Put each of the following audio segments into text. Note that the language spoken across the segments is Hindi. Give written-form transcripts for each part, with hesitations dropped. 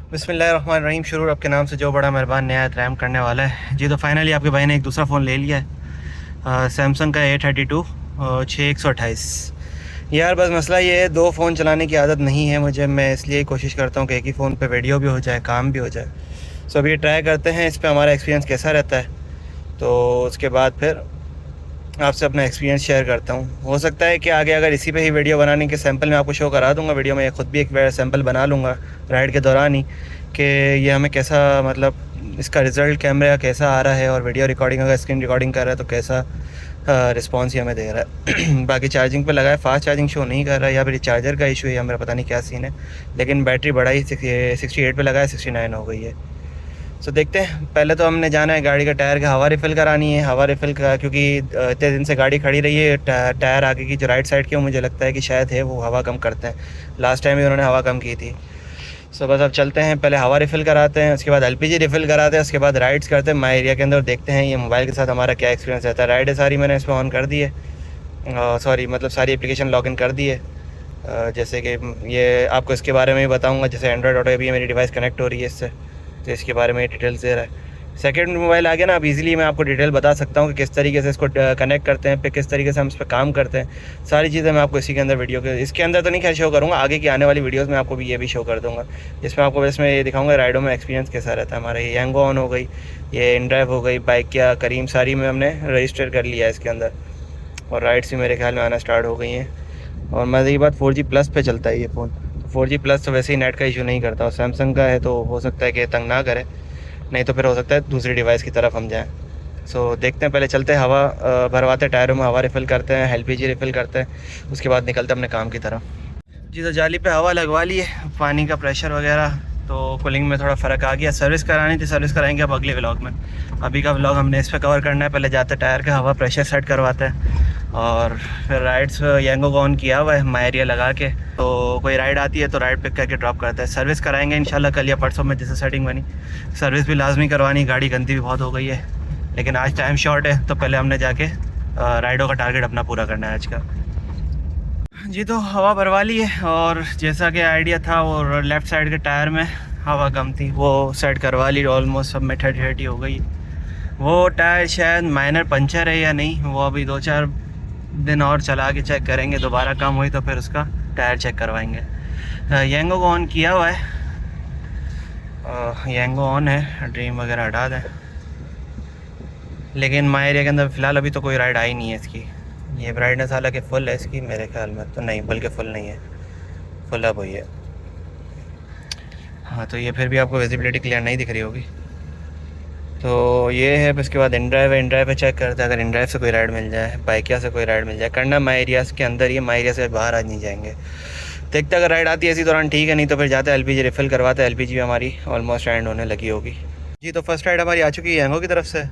बिस्मिल्लाहिर्रहमानिर्रहीम। शुरू आपके नाम से जो बड़ा मेहरबान नहायत रहम करने वाला है। जी तो फाइनली आपके भाई ने एक दूसरा फ़ोन ले लिया है, सैमसंग का A32 6128। यार बस मसला ये है, दो फ़ोन चलाने की आदत नहीं है मुझे। मैं इसलिए कोशिश करता हूँ कि एक ही फ़ोन पे वीडियो भी हो जाए, काम भी हो जाए। सो अभी ट्राई करते हैं इस पे हमारा एक्सपीरियंस कैसा रहता है, तो उसके बाद फिर आपसे अपना एक्सपीरियंस शेयर करता हूँ। हो सकता है कि आगे अगर इसी पे ही वीडियो बनाने के सैंपल मैं आपको शो करा दूँगा वीडियो में, या ख़ुद भी एक सैंपल बना लूँगा राइड के दौरान ही, कि ये हमें कैसा, मतलब इसका रिज़ल्ट कैमरा कैसा आ रहा है, और वीडियो रिकॉर्डिंग अगर स्क्रीन रिकॉर्डिंग कर रहा है तो कैसा रिस्पॉन्स ये हमें दे रहा है। बाकी चार्जिंग पे लगा है, फास्ट चार्जिंग शो नहीं कर रहा है, या फिर चार्जर का इशू है, या मेरा पता नहीं क्या सीन है। लेकिन बैटरी बड़ा ही 68 पे लगा है, 69 हो गई है। सो देखते हैं। पहले तो हमने जाना है गाड़ी का टायर का हवा रिफ़िल करानी है। हवा रिफ़िल का, क्योंकि इतने दिन से गाड़ी खड़ी रही है, टायर आगे की जो राइट साइड की, मुझे लगता है कि शायद है वो हवा कम करते हैं। लास्ट टाइम भी उन्होंने हवा कम की थी। सो बस अब चलते हैं, पहले हवा रिफ़िल कराते हैं, उसके बाद LPG रिफ़िल कराते हैं, उसके बाद राइड्स करते हैं माई एरिया के अंदर। देखते हैं ये मोबाइल के साथ हमारा क्या एक्सपीरियंस रहता है। राइड सारी मैंने इस पर ऑन कर दी है, सॉरी मतलब सारी एप्लीकेशन लॉगिन कर दी है। जैसे कि ये आपको इसके बारे में भी बताऊँगा, जैसे एंड्रॉयड ऑटो अभी मेरी डिवाइस कनेक्ट हो रही है इससे, तो इसके बारे में डिटेल्स दे रहा है। सेकंड मोबाइल आ गया ना, अब इजीली मैं आपको डिटेल बता सकता हूँ कि किस तरीके से इसको कनेक्ट करते हैं, फिर किस तरीके से हम इस पर काम करते हैं। सारी चीज़ें मैं आपको इसी के अंदर वीडियो के, इसके अंदर तो नहीं खैर शो करूँगा, आगे की आने वाली वीडियोस में आपको भी ये भी शो कर दूँगा, जिसमें आपको इसमें ये दिखाऊँगा राइडों में एक्सपीरियंस कैसा रहता है हमारा। ये यांगो ऑन हो गई, ये इनड्राइव हो गई, बाइक या करीम सारी में हमने रजिस्टर कर लिया है इसके अंदर, और राइड्स भी मेरे ख्याल में आना स्टार्ट हो गई हैं। और मज़े की बात 4G प्लस पे चलता है ये फ़ोन। 4G प्लस तो वैसे ही नेट का इशू नहीं करता, और सैमसंग का है तो हो सकता है कि तंग ना करे, नहीं तो फिर हो सकता है दूसरी डिवाइस की तरफ हम जाएं। सो देखते हैं, पहले चलते हैं, हवा भरवाते, टायरों में हवा रिफ़िल करते हैं, LPG रिफ़िल करते हैं, उसके बाद निकलते हैं अपने काम की तरफ। जी तो जाली पे हवा लगवा ली है, पानी का प्रेशर वगैरह, तो कूलिंग में थोड़ा फ़र्क आ गया। सर्विस करानी थी, सर्विस कराएंगे अब अगले व्लॉग में। अभी का व्लॉग हमने इस पर कवर करना है। पहले जाते टायर का हवा प्रेशर सेट करवाते हैं, और फिर राइड्स यांगो को ऑन किया हुआ है माई एरिया लगा के, तो कोई राइड आती है तो राइड पिक करके ड्रॉप करता है। सर्विस कराएंगे इंशाल्लाह कल या परसों में, जैसे सेटिंग बनी। सर्विस भी लाजमी करवानी, गाड़ी गंदी भी बहुत हो गई है, लेकिन आज टाइम शॉर्ट है, तो पहले हमने जाके राइडों का टारगेट अपना पूरा करना है आज का। जी तो हवा भरवा ली है, और जैसा कि आइडिया था, वो लेफ़्ट साइड के टायर में हवा कम थी, वो सेट करवा ली। ऑलमोस्ट सब में 30 हो गई। वो टायर शायद माइनर पंचर है या नहीं, वो अभी 2-4 दिन और चला के चेक करेंगे। दोबारा कम हुई तो फिर उसका टायर चेक करवाएंगे। यांगो को ऑन किया हुआ है, यांगो ऑन है, ड्रीम वगैरह हटा दें। लेकिन माई एरिया के अंदर फ़िलहाल अभी तो कोई राइड आई नहीं है इसकी। ये ब्राइटनेस हालांकि फुल है इसकी, मेरे ख्याल में तो नहीं, बल्कि फुल नहीं है, फुल अप हुई है। हाँ तो ये फिर भी आपको विजिबिलिटी क्लियर नहीं दिख रही होगी। तो ये है। उसके बाद इनड्राइव है, इनड्राइव पे चेक करते हैं, अगर इनड्राइव से कोई राइड मिल जाए, बाइकिया से कोई राइड मिल जाए। करना माई एरियाज़ के अंदर ही, माई एरिया से बाहर आज नहीं जाएंगे। देखते अगर राइड आती है इसी दौरान ठीक है, नहीं तो फिर जाते LPG रिफ़िल करवाते हैं। LPG भी हमारी ऑलमोस्ट एंड होने लगी होगी। जी तो फर्स्ट राइड हमारी आ चुकी है यांगो की तरफ से।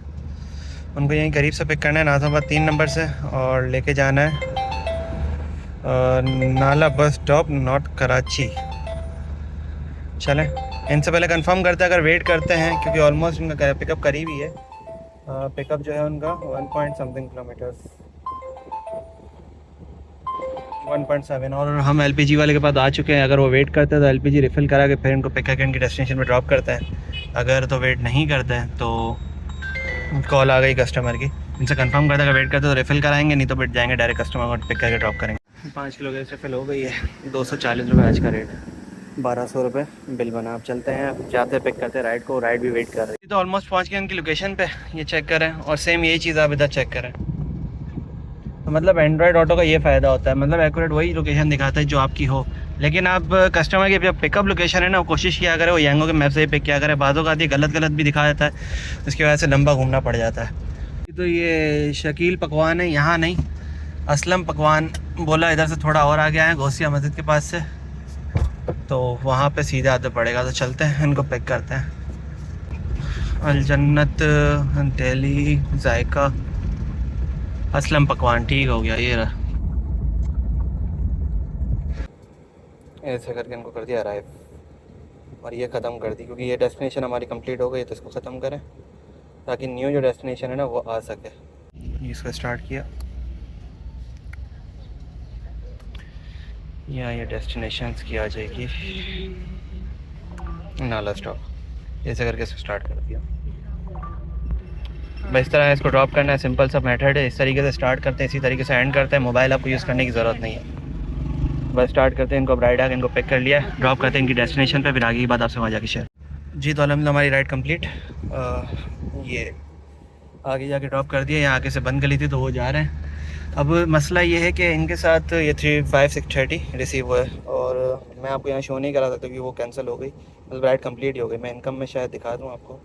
उनको यहीं करीब से पिक करना है, नाज़ाबाद 3 नंबर से, और लेके जाना है नाला बस स्टॉप, नॉर्थ कराची। चलें, इनसे पहले कंफर्म करते हैं, अगर वेट करते हैं, क्योंकि ऑलमोस्ट इनका पिकअप करीब ही है। पिकअप जो है उनका 1 पॉइंट समथिंग किलोमीटर्स, 1.7। और हम LPG वाले के पास आ चुके हैं। अगर वो वेट करते हैं तो LPG रिफ़िल करा के फिर इनको पिक करके इनकी डेस्टिनेशन पे ड्रॉप करते हैं। अगर तो वेट नहीं करते हैं तो कॉल आ गई कस्टमर की, इनसे कंफर्म करते हैं, अगर वेट करते तो रिफ़िल कराएंगे, नहीं तो फिर जाएंगे डायरेक्ट कस्टमर को पिक करके ड्रॉप करेंगे। 5 किलो गैस रिफ़िल हो गई है, 240 रुपये आज का रेट, 1200 रुपये बिल बना। अब चलते हैं, जाते पिक करते हैं राइड को, राइड भी वेट कर रही है। तो ऑलमोस्ट पहुँच गए उनकी लोकेशन पे, ये चेक करें, और सेम यही चीज़ आप इधर चेक करें। तो मतलब एंड्रॉयड ऑटो का ये फ़ायदा होता है, मतलब एक्यूरेट वही लोकेशन दिखाता है जो आपकी हो, लेकिन आप कस्टमर की जब पिकअप लोकेशन है ना, वो कोशिश किया करें वो यांगो के मैप से ही पिक किया करें। बातों का आती गलत भी दिखा देता है, उसकी वजह से लंबा घूमना पड़ जाता है। तो ये शकील पकवान है, यहाँ नहीं, असलम पकवान बोला, इधर से थोड़ा और आगे आए गौसिया मस्जिद के पास से, तो वहाँ पे सीधे आते पड़ेगा। तो चलते हैं, इनको पिक करते हैं। अल जन्नत दिल्ली जायका असलम पकवान, ठीक हो गया, ये रहा। ऐसे करके इनको कर दिया अराइव, और ये ख़त्म कर दी, क्योंकि ये डेस्टिनेशन हमारी कंप्लीट हो गई, तो इसको ख़त्म करें ताकि न्यू जो डेस्टिनेशन है ना वो आ सके। इसको स्टार्ट किया, यहाँ ये डेस्टिनेशंस की आ जाएगी। नाला स्टॉप ऐसे करके इसको स्टार्ट कर दिया। बस इस तरह इसको ड्रॉप करना है, सिंपल सा मेथड है। इस तरीके से स्टार्ट करते हैं, इसी तरीके से एंड करते हैं। मोबाइल आपको यूज़ करने की ज़रूरत नहीं है। बस स्टार्ट करते हैं, इनको राइड आके इनको पिक कर लिया, ड्रॉप करते हैं इनकी डेस्टिनेशन पे, फिर आगे की बात आपसे वहाँ जाके शेयर। जी तो अलहमदिल्ला हमारी राइड कंप्लीट। ये आगे जाके ड्रॉप कर दिया, यहाँ आगे से बंद गली थी तो वो जा रहे हैं। अब मसला ये है कि इनके साथ ये 35630 रिसीव हुआ है और मैं आपको यहाँ शो नहीं करा सकता क्योंकि वो कैंसिल हो गई, मतलब राइड कंप्लीट ही हो गई। मैं इनकम में शायद दिखा दूँ आपको,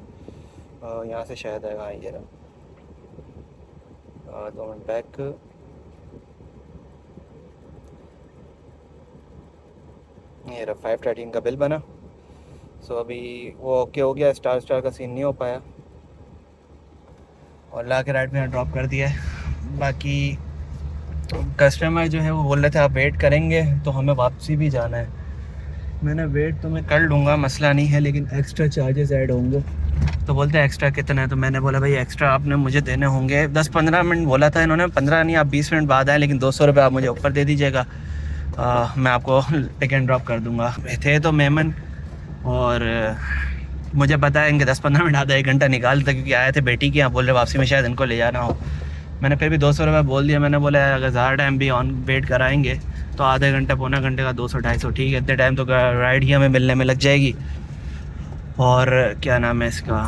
यहाँ से शायद आएगा ये रहा। 2 मिनट बैक, ये रहा 513 का बिल बना। सो अभी वो ओके हो गया, स्टार का सीन नहीं हो पाया और ला के राइड में ड्रॉप कर दिया है। बाकी कस्टमर जो है वो बोल रहे थे आप वेट करेंगे तो हमें वापसी भी जाना है। मैंने वेट तो मैं कर लूँगा, मसला नहीं है, लेकिन एक्स्ट्रा चार्जेस ऐड होंगे। तो बोलते हैं एक्स्ट्रा कितना है, तो मैंने बोला भाई एक्स्ट्रा आपने मुझे देने होंगे 10-15 मिनट बोला था इन्होंने, 15 नहीं आप 20 मिनट बाद आए, लेकिन 200 रुपये आप मुझे ऊपर दे दीजिएगा, मैं आपको पिक एंड ड्रॉप कर दूँगा। थे तो मेमन और मुझे पता है इनके 10-15 मिनट आधा 1 घंटा निकाल था क्योंकि आए थे बेटी के यहाँ, बोल रहे वापसी में शायद इनको ले जाना हो। मैंने फिर भी 200 रुपये बोल दिया। मैंने बोला अगर ज़्यादा टाइम भी ऑन वेट कराएंगे तो आधे घंटे पौना घंटे का 200-250 ठीक है, इतने टाइम तो राइड ही हमें मिलने में लग जाएगी। और क्या नाम है इसका,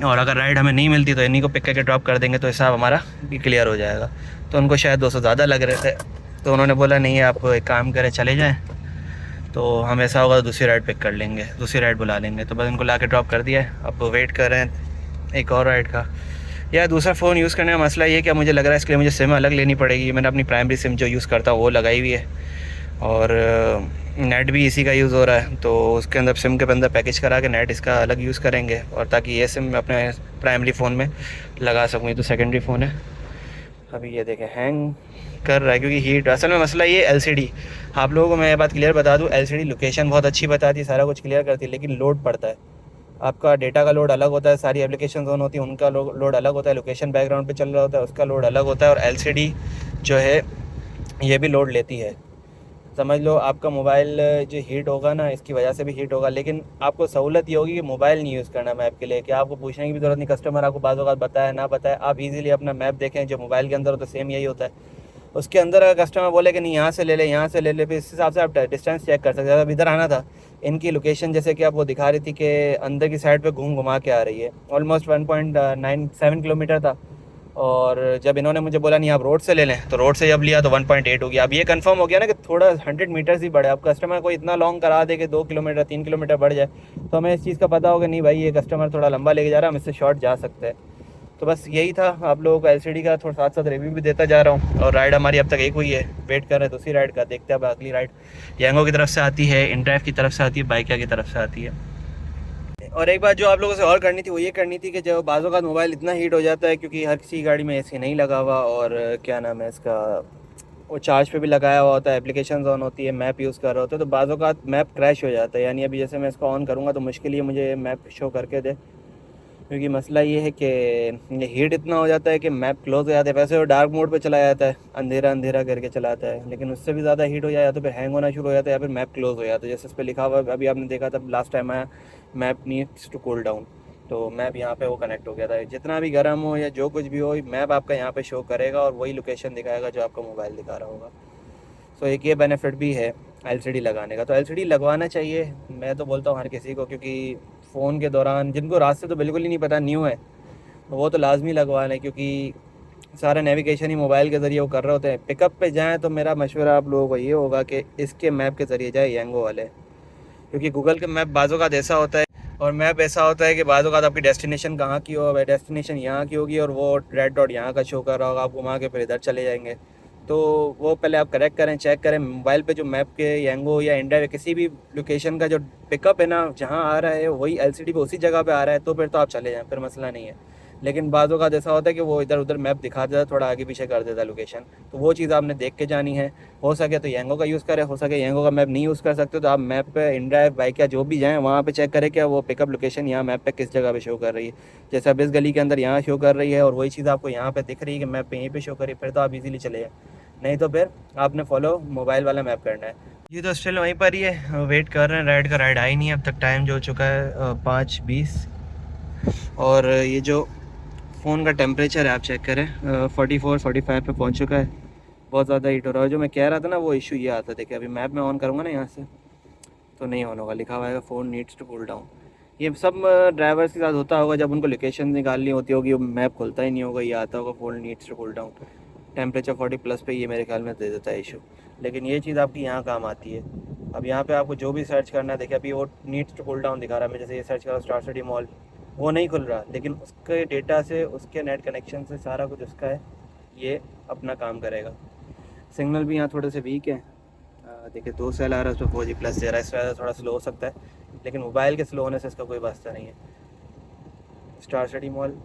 और अगर राइड हमें नहीं मिलती तो इन्हीं को पिक करके ड्रॉप कर देंगे तो हिसाब हमारा भी क्लियर हो जाएगा। तो उनको शायद 200 ज़्यादा लग रहे थे, तो उन्होंने बोला नहीं आप एक काम करें चले जाएँ, तो हम ऐसा होगा तो दूसरी राइड पिक कर लेंगे, दूसरी राइड बुला लेंगे। तो बस इनको ला के ड्रॉप कर दिया है। अब वेट कर रहे हैं एक और राइड का। या दूसरा फ़ोन यूज़ करने का मसला ये क्या मुझे लग रहा है इसके लिए मुझे सिम अलग लेनी पड़ेगी। मैंने अपनी प्राइमरी सिम जो यूज़ करता हूँ वो लगाई हुई है और नेट भी इसी का यूज़ हो रहा है, तो उसके अंदर सिम के अंदर पैकेज करा के नेट इसका अलग यूज़ करेंगे और ताकि ये सिम मैं अपने प्राइमरी फ़ोन में लगा सकूँ। ये तो सेकेंडरी फ़ोन है। अभी ये देखें हैंग कर रहा है क्योंकि हीट, असल में मसला ये एलसीडी, आप लोगों को मैं ये बात क्लियर बता दूं, एलसीडी लोकेशन बहुत अच्छी बताती है, सारा कुछ क्लियर करती है, लेकिन लोड पड़ता है। आपका डेटा का लोड अलग होता है, सारी एप्लीकेशन ऑन होती है उनका लोड अलग होता है, लोकेशन बैकग्राउंड पे चल रहा होता है उसका लोड अलग होता है, और एलसीडी जो है ये भी लोड लेती है। समझ लो आपका मोबाइल जो हीट होगा ना इसकी वजह से भी हीट होगा, लेकिन आपको सहूलत ये होगी कि मोबाइल नहीं यूज़ करना मैप के लिए, कि आपको पूछने की भी ज़रूरत नहीं, कस्टमर आपको बाज़ औक़ात बताए ना बताए, आप इजीली अपना मैप देखें जो मोबाइल के अंदर होता है सेम यही होता है। उसके अंदर अगर कस्टमर बोले कि नहीं यहाँ से ले ले यहाँ से ले ले, फिर इस हिसाब से आप डिस्टेंस चेक कर सकते हैं। अब इधर आना था, इनकी लोकेशन जैसे कि आप वो दिखा रही थी कि अंदर की साइड पे घुमा के आ रही है, ऑलमोस्ट 1.97 किलोमीटर था, और जब इन्होंने मुझे बोला नहीं आप रोड से ले लें, तो रोड से जब लिया तो 1.8 हो गया। अब ये कंफर्म हो गया ना कि थोड़ा 100 मीटर्स ही बढ़े। अब कस्टमर को इतना लॉन्ग करा दे कि 2 किलोमीटर 3 किलोमीटर बढ़ जाए, तो हमें इस चीज़ का पता होगा नहीं भाई ये कस्टमर थोड़ा लंबा लेके जा रहा है, हम इससे शॉर्ट जा सकते हैं। तो बस यही था, आप लोगों को एलसीडी का थोड़ा साथ साथ रिव्यू भी देता जा रहा हूँ। और राइड हमारी अब तक एक हुई है, वेट कर रहे हैं दूसरी राइड का, देखते हैं अब अगली राइड यांगो की तरफ से आती है, इनड्राइव की तरफ से आती है, बाइकिया की तरफ से आती है। और एक बात जो आप लोगों से और करनी थी वो ये करनी थी कि जब बाज़ों का मोबाइल इतना हीट हो जाता है क्योंकि हर किसी गाड़ी में एसी नहीं लगा हुआ, और क्या नाम है इसका, वो चार्ज पे भी लगाया हुआ होता है, एप्लीकेशन ऑन होती है, मैप यूज़ कर रहे होते हैं, तो बाज़ों का मैप क्रैश हो जाता है। यानी अभी जैसे मैं इसको ऑन करूँगा तो मुश्किल ही मुझे मैप शो करके दे, क्योंकि मसला ये है कि ये हीट इतना हो जाता है कि मैप क्लोज हो जाता है। वैसे वो डार्क मोड पे चला जाता है, अंधेरा अंधेरा करके चलाता है, लेकिन उससे भी ज़्यादा हीट हो जाए या तो फिर हैंग होना शुरू हो जाता है या फिर मैप क्लोज हो जाता है। जैसे इस पर लिखा हुआ है, अभी आपने देखा था लास्ट टाइम आया map needs to cool down, तो मैप यहाँ पे वो कनेक्ट हो गया था। जितना भी गर्म हो या जो कुछ भी हो, मैप आपका यहाँ पे शो करेगा और वही लोकेशन दिखाएगा जो आपका मोबाइल दिखा रहा होगा। सो एक ये बेनिफिट भी है एलसीडी लगाने का। तो एलसीडी लगवाना चाहिए, मैं तो बोलता हूँ हर किसी को, क्योंकि फ़ोन के दौरान जिनको रास्ते तो बिल्कुल ही नहीं पता, न्यू है, तो वो तो लाजमी लगवा लें, क्योंकि सारा नेविगेशन ही मोबाइल के ज़रिए वो कर रहे होते हैं। पिकअप पे जाएँ तो मेरा मशवरा आप लोगों को ये होगा कि इसके मैप के ज़रिए जाए यांगो वाले, क्योंकि गूगल के मैप बाज़ों का ऐसा होता है, और मैप ऐसा होता है कि बाज़ों का आपकी डेस्टिनेशन कहाँ की हो, डेस्टिनेशन यहाँ की होगी और वो रेड डॉट यहाँ का शो कर रहा होगा, आप घुमा के फिर इधर चले जाएंगे। तो वो पहले आप करेक्ट करें, चेक करें मोबाइल पे जो मैप के यांगो या इंडिया या किसी भी लोकेशन का जो पिकअप है ना, जहाँ आ रहा है वही एलसीडी पे उसी जगह पे आ रहा है, तो फिर तो आप चले जाएं, फिर मसला नहीं है। लेकिन बाज़ों का जैसा होता है कि वो इधर उधर मैप दिखा देता है, थोड़ा आगे पीछे कर देता है लोकेशन, तो वो चीज़ आपने देख के जानी है। हो सके तो यांगो का यूज़ करें, हो सके यांगो का मैप नहीं यूज़ कर सकते तो आप मैप पे इनड्राइव बाइक या जो भी जाएँ वहाँ पे चेक करें क्या वो पिकअप लोकेशन यहाँ मैप पे किस जगह पे शो कर रही है। जैसे अब इस गली के अंदर यहाँ शो कर रही है और वही चीज़ आपको यहाँ पे दिख रही है कि मैप पे यहीं पे शो करी, फिर तो आप इजीली चले जाएँ, नहीं तो फिर आपने फॉलो मोबाइल वाला मैप करना है। ये तो स्टिल वहीं पर ही है, वेट कर रहे हैं, राइड का राइड आई नहीं है अब तक। टाइम जो हो चुका है 5:20। और ये जो फ़ोन का टेम्परेचर है आप चेक करें, 44-45 पे पहुंच चुका है। बहुत ज़्यादा हीट हो रहा है। जो मैं कह रहा था ना, वो इशू ये आता है। देखिए अभी मैप में ऑन करूँगा ना यहाँ से, तो नहीं ऑन होगा, लिखा हुआ है phone needs to cool down. ये सब ड्राइवर्स के साथ होता होगा, जब उनको लोकेशन निकालनी होती होगी, मैप खुलता ही नहीं होगा, ये आता होगा phone needs to cool down. Temperature 40+ पे ये मेरे ख्याल में दे देता है इशू। लेकिन ये चीज़ आपकी यहाँ काम आती है। अब यहाँ पे आपको जो भी सर्च करना है, देखिए अभी वो नीड्स टू कूल डाउन दिखा रहा है। मैं जैसे ये सर्च कर रहा हूँ स्टार सिटी मॉल, वो नहीं खुल रहा, लेकिन उसके डेटा से, उसके नेट कनेक्शन से सारा कुछ उसका है, ये अपना काम करेगा। सिग्नल भी यहाँ थोड़े से वीक है। देखिए 2 सेल आ रहा है, उसमें 4G+ दे रहा है, इससे ज़्यादा थोड़ा स्लो हो सकता है, लेकिन मोबाइल के स्लो होने से इसका कोई वास्ता नहीं है। स्टार सिटी मॉल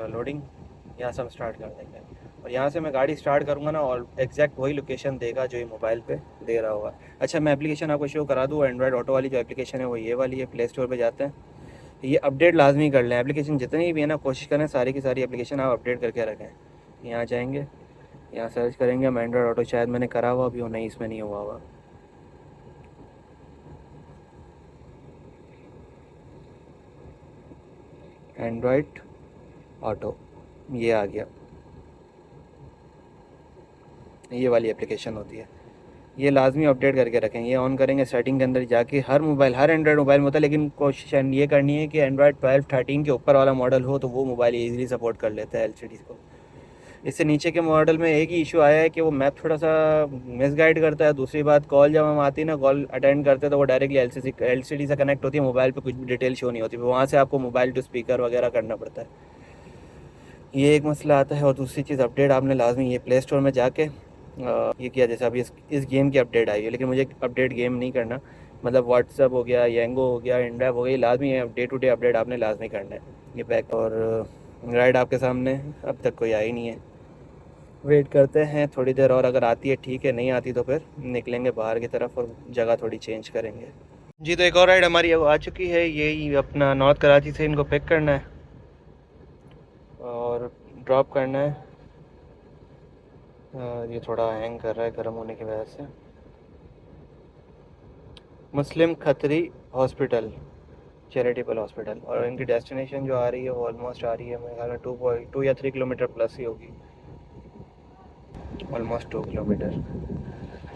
लोडिंग, यहाँ से हम स्टार्ट कर देंगे। और यहाँ से मैं गाड़ी स्टार्ट करूँगा ना, और एग्जैक्ट वही लोकेशन देगा जो ये मोबाइल पे दे रहा होगा। अच्छा, मैं एप्लीकेशन आपको शो करा दूँ। एंड्रॉयड ऑटो वाली जो एप्लीकेशन है वो ये वाली है। प्ले स्टोर पे जाते हैं, ये अपडेट लाजमी कर लें। एप्लीकेशन जितनी भी है ना, कोशिश करें सारी की सारी एप्लीकेशन आप अपडेट करके रखें। यहाँ जाएंगे, यहाँ सर्च करेंगे हम एंड्रॉयड ऑटो, शायद मैंने करा हुआ अभी, हो नहीं इसमें नहीं हुआ हुआ। एंड्रॉयड ऑटो ये आ गया, ये वाली एप्लीकेशन होती है, ये लाजमी अपडेट करके रखें। ये ऑन करेंगे सेटिंग के अंदर जाके, हर मोबाइल, हर एंड्रॉयड मोबाइल में होता है, लेकिन कोशिश ये करनी है कि एंड्रॉयड 12, 13 के ऊपर वाला मॉडल हो, तो वो मोबाइल ईजिली सपोर्ट कर लेता है LCD को। इससे नीचे के मॉडल में एक ही इशू आया है कि वो मैप थोड़ा सा मिसगाइड करता है। दूसरी बात, कॉल जब हम आती है ना, कॉल अटेंड करते हैं, तो वो डायरेक्टली LCD से कनेक्ट होती है, मोबाइल पे कुछ भी डिटेल शो नहीं होती, वहाँ से आपको मोबाइल टू स्पीकर वगैरह करना पड़ता है। ये एक मसला आता है। और दूसरी चीज़, अपडेट आपने लाजमी ये प्ले स्टोर में जाके ये किया। जैसे अभी इस गेम की अपडेट आई है, लेकिन मुझे अपडेट गेम नहीं करना, मतलब व्हाट्सअप हो गया, येंगो हो गया, इंड्राइव हो गया, लाजमी है डे टू डे अपडेट आपने लाजमी करना है। ये बैक और राइड आपके सामने अब तक कोई आई नहीं है, वेट करते हैं थोड़ी देर और, अगर आती है ठीक है, नहीं आती तो फिर निकलेंगे बाहर की तरफ और जगह थोड़ी चेंज करेंगे। जी, तो एक और राइड हमारी आ चुकी है, यही अपना नॉर्थ कराची से इनको पिक करना है और ड्रॉप करना है। ये थोड़ा हैंग कर रहा है गर्म होने की वजह से। मुस्लिम खत्री हॉस्पिटल, चैरिटेबल हॉस्पिटल, और इनकी डेस्टिनेशन जो आ रही है वो ऑलमोस्ट आ रही है मेरे ख्याल में 2 या 3 किलोमीटर प्लस ही होगी, ऑलमोस्ट 2 किलोमीटर।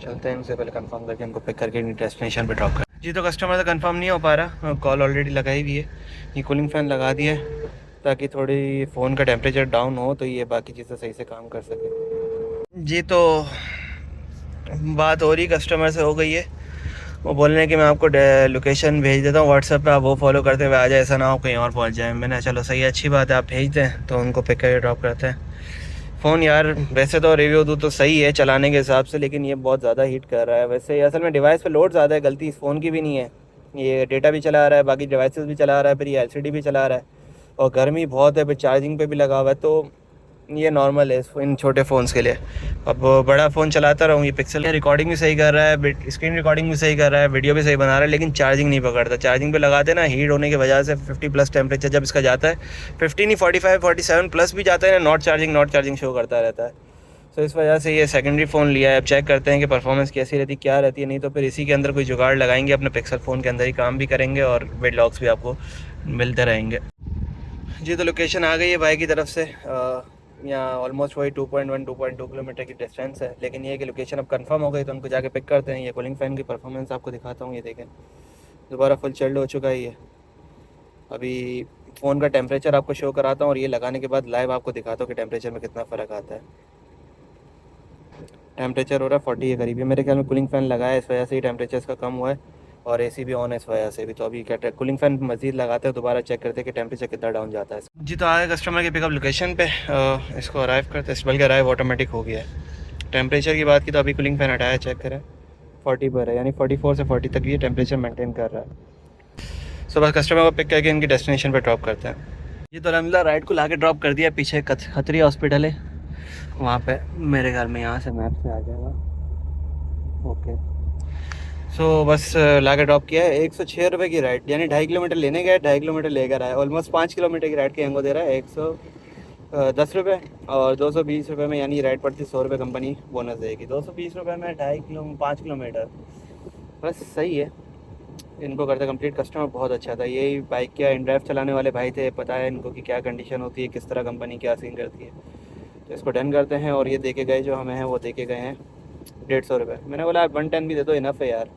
चलते हैं इनसे, पहले कंफर्म करके इनको पिक करके इनकी डेस्टिनेशन पे ड्रॉप कर। जी, तो कस्टमर तो कंफर्म नहीं हो पा रहा, कॉल ऑलरेडी लगाई हुई है। ये कूलिंग फ़ैन लगा दिया है ताकि थोड़ी फ़ोन का टेम्परेचर डाउन हो, तो ये बाकी चीज़ें सही से काम कर सके। जी, तो बात हो रही कस्टमर से हो गई है, वो बोल रहे हैं कि मैं आपको लोकेशन भेज देता हूँ व्हाट्सएप पे, आप वो फॉलो करते हुए आ जाए, ऐसा ना हो कहीं और पहुँच जाए। मैंने चलो सही है, अच्छी बात है, आप भेज दें तो उनको पिक करके ड्रॉप करते हैं। फ़ोन यार वैसे तो रिव्यू दूँ तो सही है चलाने के हिसाब से, लेकिन ये बहुत ज़्यादा हीट कर रहा है। वैसे असल में डिवाइस पे लोड ज़्यादा है, गलती इस फ़ोन की भी नहीं है। ये डेटा भी चला रहा है, बाकी डिवाइसेस भी चला रहा है, फिर ये LCD भी चला रहा है, और गर्मी बहुत है, फिर चार्जिंग पे भी लगा हुआ है, तो ये नॉर्मल है इन छोटे फ़ोन्स के लिए। अब बड़ा फ़ोन चलाता रहूँ, ये पिक्सल रिकॉर्डिंग भी सही कर रहा है, स्क्रीन रिकॉर्डिंग भी सही कर रहा है, वीडियो भी सही बना रहा है, लेकिन चार्जिंग नहीं पकड़ता। चार्जिंग पे लगाते ना, हीट होने की वजह से 50+ टेम्परेचर जब इसका जाता है, 50 नहीं 45-47+ भी जाता है ना, नॉट चार्जिंग शो करता रहता है। तो इस वजह से ये सेकेंडरी फ़ोन लिया है। अब चेक करते हैं कि परफॉर्मेंस कैसी रहती, क्या रहती है, नहीं तो फिर इसी के अंदर कोई जुगाड़ लगाएंगे, अपने पिक्सल फ़ोन के अंदर ही काम भी करेंगे और वीडियोस भी आपको मिलते रहेंगे। जी, तो लोकेशन आ गई है भाई की तरफ से, यहाँ ऑलमोस्ट वही 2.2 किलोमीटर की डिस्टेंस है, लेकिन ये कि लोकेशन अब कंफर्म हो गई, तो उनको जाके पिक करते हैं। ये कूलिंग फ़ैन की परफॉर्मेंस आपको दिखाता हूँ, ये देखें दोबारा फुल चिल्ड हो चुका है ये। अभी फ़ोन का टेम्परेचर आपको शो कराता हूँ, और ये लगाने के बाद लाइव आपको दिखाता हूँ कि टेम्परेचर में कितना फ़र्क आता है। टेम्परेचर हो रहा है 40 के करीब, ये मेरे ख्याल में कूलिंग फ़ैन लगाया है, इस वजह से ही टेम्परेचर इसका कम हुआ है, और AC भी ऑन है इस वजह से भी। तो अभी क्या कूलिंग फ़ैन मज़ीद लगाते हैं, दोबारा चेक करते हैं कि टेम्परेचर कितना डाउन जाता है। जी, तो आगे कस्टमर की पिकअप लोकेशन पे इसको अराइव करते हैं, बल्कि अराइव ऑटोमेटिक हो गया है। टेम्परेचर की बात की तो अभी कूलिंग फ़ैन हटाया, चेक करें 40 पर है, यानी 44 से 40 तक ये टेम्परेचर मेंटेन कर रहा है। सो बस कस्टमर को पिक करके इनकी डेस्टिनेशन पर ड्रॉप करते हैं। ये तो अलहमदिल्ला राइड को ला के ड्रॉप कर दिया, पीछे खतरी हॉस्पिटल है वहाँ पे, मेरे ख्याल में यहाँ से मैप से आ जाएगा। ओके, सो बस ला के ड्रॉप किया है। 106 रुपये की राइड, यानी 2.5 किलोमीटर लेने गए, 2.5 किलोमीटर लेकर आए, ऑलमोस्ट 5 किलोमीटर की राइड के एंगो दे रहा है ₹10 और ₹220 में, यानी राइड पड़ती ₹100 कंपनी बोनस देगी। ₹220 में 5 किलोमीटर, बस सही है। इनको करते कंप्लीट, कस्टमर बहुत अच्छा था। यही बाइक क्या इन ड्राइव चलाने वाले भाई थे, पता है इनको कि क्या कंडीशन होती है, किस तरह कंपनी क्या सीन करती है। तो इसको डन करते हैं। और ये दे के गए जो हमें हैं, वो दे के गए हैं ₹150। मैंने बोला यार 110 भी दे दो, इनफ है यार,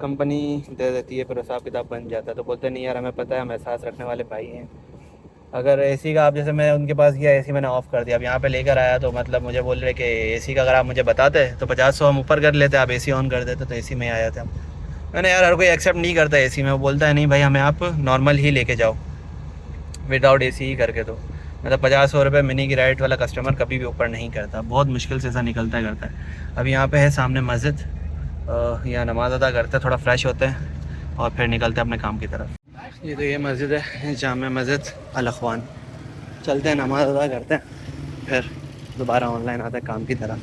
कंपनी दे देती है, फिर हिसाब किताब बन जाता है। तो बोलते नहीं यार, हमें पता है, हम एहसास रखने वाले भाई हैं। अगर एसी का आप, जैसे मैं उनके पास गया, एसी मैंने ऑफ़ कर दिया, अब यहाँ पे लेकर आया तो मतलब मुझे बोल रहे कि एसी का अगर आप मुझे बताते तो 50-100 हम ऊपर कर लेते, आप एसी ऑन कर देते तो एसी में आ जाते हम। मैंने यार हर कोई एक्सेप्ट नहीं करता एसी में, वो बोलता है नहीं भाई, हमें आप नॉर्मल ही लेके जाओ, विदाउट एसी ही करके दो। मतलब 50-100 रुपये मिनी की राइड वाला कस्टमर कभी भी ऊपर नहीं करता, बहुत मुश्किल से ऐसा निकलता करता है। अब यहाँ पे है सामने मस्जिद, यहाँ नमाज़ अदा करते हैं, थोड़ा फ्रेश होते हैं और फिर निकलते हैं अपने काम की तरफ। ये तो ये मस्जिद है, जामा मस्जिद अल अखवान। चलते हैं, नमाज़ अदा करते हैं, फिर दोबारा ऑनलाइन आते हैं काम की तरफ।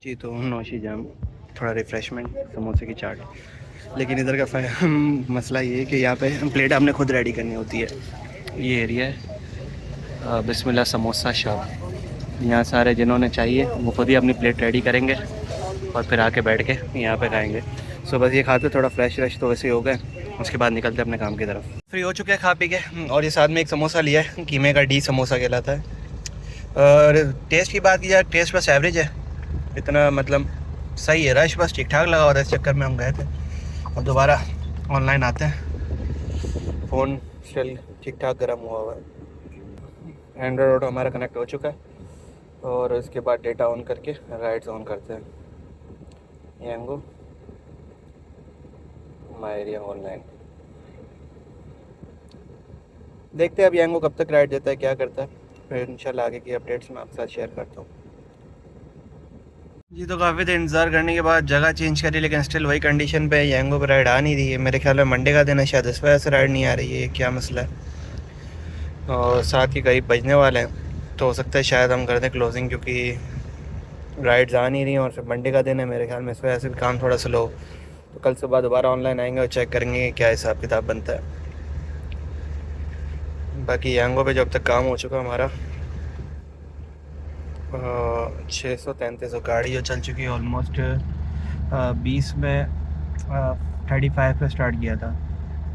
जी तो नौशी जाम, थोड़ा रिफ़्रेशमेंट, समोसे की चाट। लेकिन इधर का मसला ये है कि यहाँ पे प्लेट आपने खुद रेडी करनी होती है। ये एरिया है बिस्मिल्लाह समोसा शॉप। यहाँ सारे जिन्होंने चाहिए वो खुद ही अपनी प्लेट रेडी करेंगे और फिर आके बैठ के यहाँ पे खाएंगे। सो बस ये खाते थोड़ा फ्रेश तो वैसे ही हो गए, उसके बाद निकलते अपने काम की तरफ। फ्री हो चुके हैं खा पी के, और ये साथ में एक समोसा लिया है, कीमे का डी समोसा कहलाता है। और टेस्ट की बात की जाए, टेस्ट बस एवरेज है, इतना मतलब सही है। रश बस ठीक ठाक लगा हुआ था, इस चक्कर में हम गए थे। अब दोबारा ऑनलाइन आते हैं, फ़ोन स्टिल ठीक ठाक गर्म हुआ हुआ है। एंड्रॉयड ऑटो हमारा कनेक्ट हो चुका है, और इसके बाद डेटा ऑन करके राइड्स ऑन करते हैं। यांगो माय एरिया ऑनलाइन, देखते हैं अब यांगो कब तक राइड देता है, क्या करता है, फिर इंशाल्लाह आगे की अपडेट्स मैं आपके साथ शेयर करता हूँ। जी तो काफ़ी देर इंतज़ार करने के बाद जगह चेंज करी, लेकिन स्टिल वही कंडीशन पे यांगो पे राइड आ नहीं रही है। मेरे ख्याल में मंडे का दिन है शायद, इस वजह से राइड नहीं आ रही है, क्या मसला है। और 7 के करीब बजने वाले हैं, तो हो सकता है शायद हम कर दें क्लोजिंग, क्योंकि राइड्स आ नहीं रही हैं और फिर मंडे का दिन है मेरे ख्याल में, इस वजह से भी काम थोड़ा स्लो। तो कल सुबह दोबारा ऑनलाइन आएंगे और चेक करेंगे क्या हिसाब किताब बनता है। बाकी यांगो पे जो अब तक काम हो चुका हमारा 633 गाड़ी जो चल चुकी है ऑलमोस्ट। 20 में 35 पे स्टार्ट किया था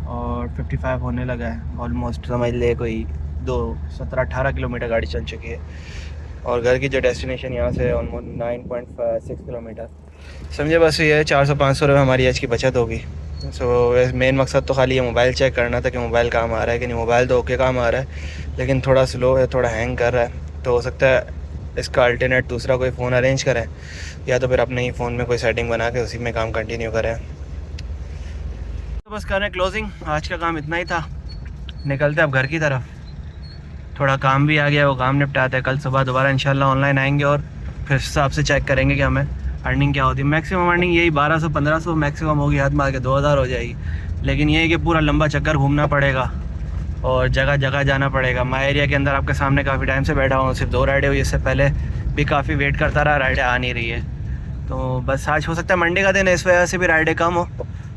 और 55 होने लगा है ऑलमोस्ट, समझ ले कोई 17-18 किलोमीटर गाड़ी चल चुकी है। और घर की जो डेस्टिनेशन यहाँ से ऑलमोस्ट 9.6 किलोमीटर, समझे। बस ये 400-500 रुपये हमारी एज की बचत होगी। सो मेन मकसद तो खाली ये मोबाइल चेक करना था कि मोबाइल काम आ रहा है कि नहीं। मोबाइल तो ओके काम आ रहा है, लेकिन थोड़ा स्लो है, थोड़ा हैंग कर रहा है। तो हो सकता है इसका अल्टरनेट दूसरा कोई फ़ोन अरेंज करें, या तो फिर अपने ही फ़ोन में कोई सेटिंग बना के उसी में काम कंटिन्यू करें। तो बस करें क्लोजिंग, आज का काम इतना ही था। निकलते अब घर की तरफ, थोड़ा काम भी आ गया, वो काम निपटाते हैं। कल सुबह दोबारा इंशाल्लाह ऑनलाइन आएंगे और फिर हिसाब से चेक करेंगे कि हमें अर्निंग क्या होती है। मैक्सिमम अर्निंग यही 1200-1500 मैक्सिमम होगी, हाथ मार के 2000 हो जाएगी। लेकिन ये है कि पूरा लंबा चक्कर घूमना पड़ेगा और जगह जगह जाना पड़ेगा। माय एरिया के अंदर आपके सामने काफ़ी टाइम से बैठा हूँ, सिर्फ 2 राइडें हुई, इससे पहले भी काफ़ी वेट करता रहा, राइडें आ नहीं रही है। तो बस आज हो सकता है मंडे का दिन है, इस वजह से भी राइडें कम हो।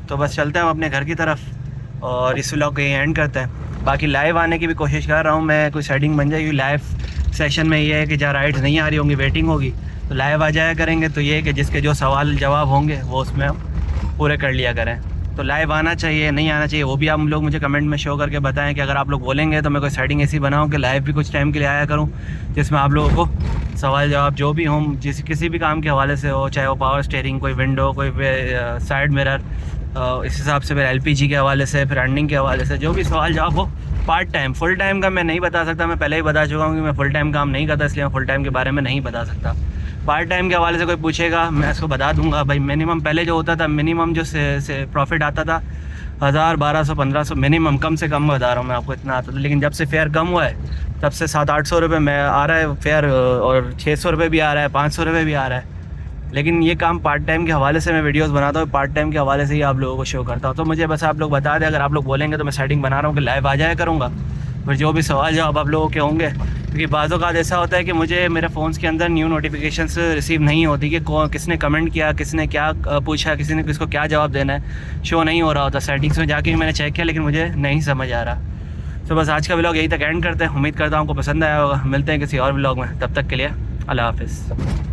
तो बस चलते हैं हम अपने घर की तरफ और इस व्लॉग को यहीं एंड करते हैं। बाकी लाइव आने की भी कोशिश कर रहा हूँ मैं, कोई सेटिंग बन जाएगी। लाइव सेशन में ये है कि जहाँ राइड्स नहीं आ रही होंगी, वेटिंग होगी, तो लाइव आ जाया करेंगे। तो ये है कि जिसके जो सवाल जवाब होंगे वो उसमें हम पूरे कर लिया करें। तो लाइव आना चाहिए नहीं आना चाहिए वो भी आप लोग मुझे कमेंट में शो करके बताएं कि अगर आप लोग बोलेंगे तो मैं कोई सेटिंग ऐसी बनाऊं कि लाइव भी कुछ टाइम के लिए आया करूं, जिसमें आप लोगों को सवाल जवाब जो भी हों, किसी भी काम के हवाले से हो, चाहे वो पावर स्टीयरिंग, कोई विंडो, कोई साइड मिरर, इस हिसाब से फिर LPG के हवाले से, फिर अर्निंग के हवाले से, जो भी सवाल जवाब हो। पार्ट टाइम, फुल टाइम का मैं नहीं बता सकता, मैं पहले ही बता चुका हूँ कि मैं फुल टाइम काम नहीं करता, इसलिए मैं फुल टाइम के बारे में नहीं बता सकता। पार्ट टाइम के हवाले से कोई पूछेगा मैं इसको बता दूंगा। भाई मिनिमम पहले जो होता था, मिनिमम जो से प्रॉफिट आता था 1000, 1200, 1500 मिनिमम, कम से कम बता रहा हूँ मैं आपको, इतना आता था। लेकिन जब से फेयर कम हुआ है तब से 700-800 रुपये में आ रहा है फेयर, और 600 रुपये भी आ रहा है, 500 रुपये भी आ रहा है। लेकिन ये काम पार्ट टाइम के हवाले से मैं वीडियोस बनाता हूँ, पार्ट टाइम के हवाले से ही आप लोगों को शो करता हूँ। तो मुझे बस आप लोग बता दें, अगर आप लोग बोलेंगे तो मैं सेटिंग बना रहा हूँ कि लाइव आ जाया करूँगा। फिर जो भी सवाल जवाब आप लोगों के होंगे क्योंकि बाज़ों का ऐसा होता है कि मुझे मेरे फ़ोन्स के अंदर न्यू नोटिफिकेशंस रिसीव नहीं होती कि किसने कमेंट किया, किसने क्या पूछा, किसी ने किसको क्या जवाब देना है, शो नहीं हो रहा होता। सेटिंग्स में जाके मैंने चेक किया लेकिन मुझे नहीं समझ आ रहा। तो बस आज का व्लॉग यही तक एंड करते हैं। उम्मीद करता हूँ आपको पसंद आया होगा। मिलते हैं किसी और व्लॉग में, तब तक के लिए अल्लाह हाफ़िज़।